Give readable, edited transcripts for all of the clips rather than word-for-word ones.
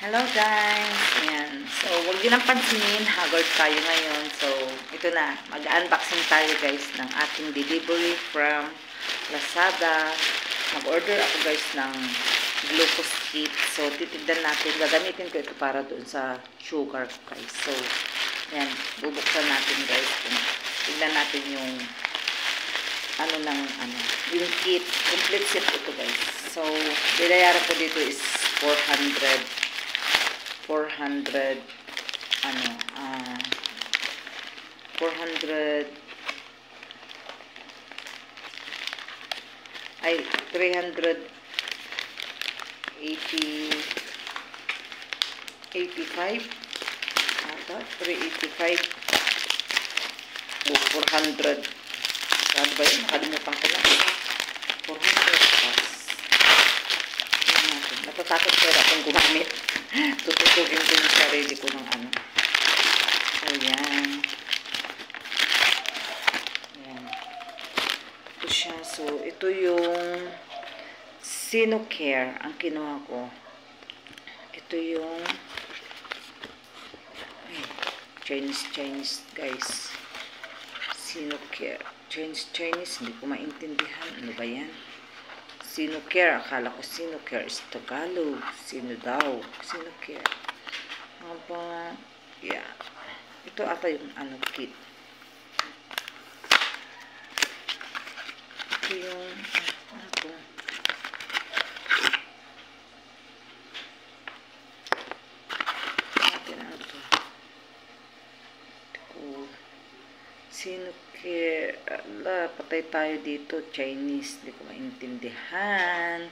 Hello guys! Ayan. So, huwag din ang pansinin. Haggard tayo ngayon. So, ito na. Mag-unboxing tayo guys ng ating delivery from Lazada. Mag-order ako guys ng glucose kit. So, titignan natin. Gagamitin ko ito para doon sa sugar guys. So, ayan. Bubuksan natin guys. Tignan natin yung yung kit. Complete set ito guys. So, binayaran ko dito is 400 ay 385 ata 385 o 400. Ano ba yun? Nakalimutan ko na. 400 plus. Natatakot pero akong gumamit. Tututugin ko yung sarili ko ng ano. Ayan. Ayan. Ito siya. So, ito yung Sinocare ang kinuha ko. Ito yung Chinese guys. Sinocare. Chinese, hindi ko maintindihan. Ano ba yan? Sinocare. Akala ko Sinocare is Tagalog. Sino daw? Sinocare. Aba, yeah. Ito ata yung kit. Ito yung, ano to? Ano to? Sinocare. Ala, patay tayo dito. Chinese. Hindi ko maintindihan.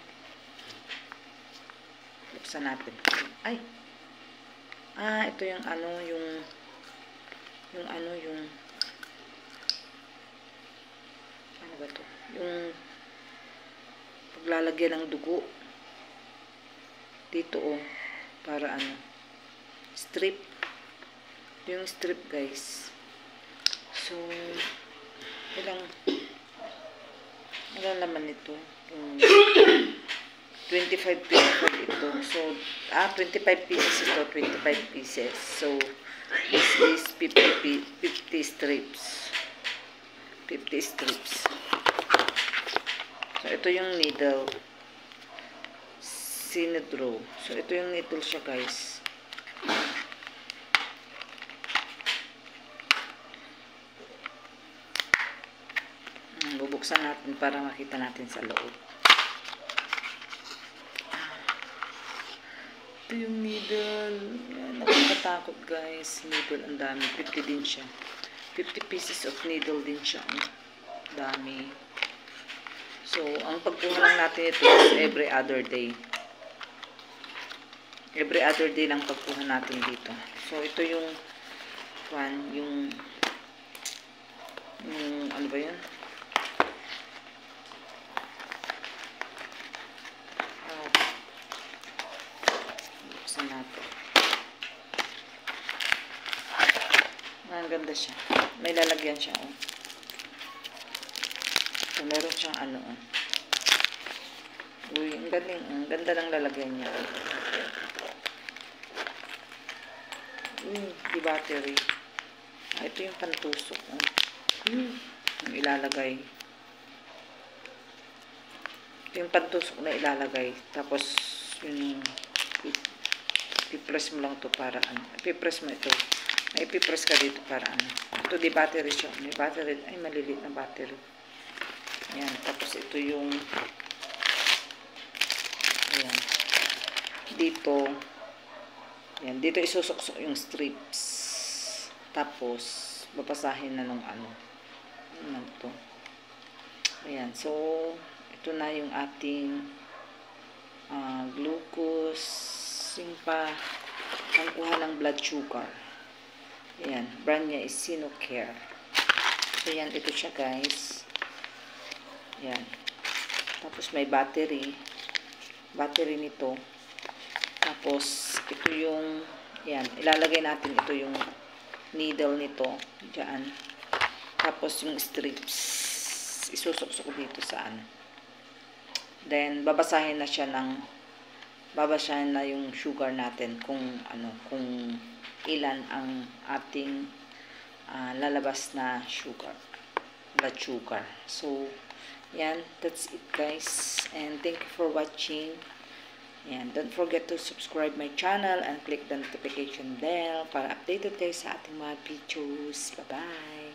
Buksan natin. Ay! Ito yung ano ba to? Yung paglalagyan ng dugo. Dito para strip. Yung strip guys. So, ilang laman nito? 25 pieces ito. So, 25 pieces ito. 25 pieces. So, this is 50 strips. 50 strips. So, ito yung needle. Sinidro. So, ito yung needle siya guys. Bubuksan natin para makita natin sa loob. Ito yung needle. Yan, nakakatakot guys. Needle, ang dami. 50 din siya. 50 pieces of needle din siya. Dami. So, ang pagkuha lang natin ito is every other day. Every other day lang pagkuha natin dito. So, ito yung ano ba yun? Buksan natin. Ang ganda siya. May lalagyan siya. So, meron siyang Uy, ang galing. Ang ganda ng lalagyan niya. Di battery. Ito yung pantusok. Yung ilalagay. Ito yung pantusok na ilalagay. Tapos, yung ipipress mo lang to para ipipress mo ito. May ipipress ka dito para Ito di battery siya. May battery. Ay, maliliit na battery. Ayan. Tapos, ito yung ayan. Dito. Ayan. Dito isusuksok yung strips. Tapos, babasahin na nung to. Ayan. So, ito na yung ating glucose. Yung pangkuha ng blood sugar. Ayan. Brand niya is Sinocare. So, yan. Ito siya guys. Ayan. Tapos, may battery. Battery nito. Tapos, ito yung ayan. Ilalagay natin ito yung needle nito. Diyan. Tapos, yung strips. Isusuksok dito sa Then, babasahin na siya ng babasahin na yung sugar natin kung kung ilan ang ating lalabas na sugar, blood sugar. So yan, that's it guys, and thank you for watching. And don't forget to subscribe my channel and click the notification bell para updated kayo sa ating mga videos. Bye bye.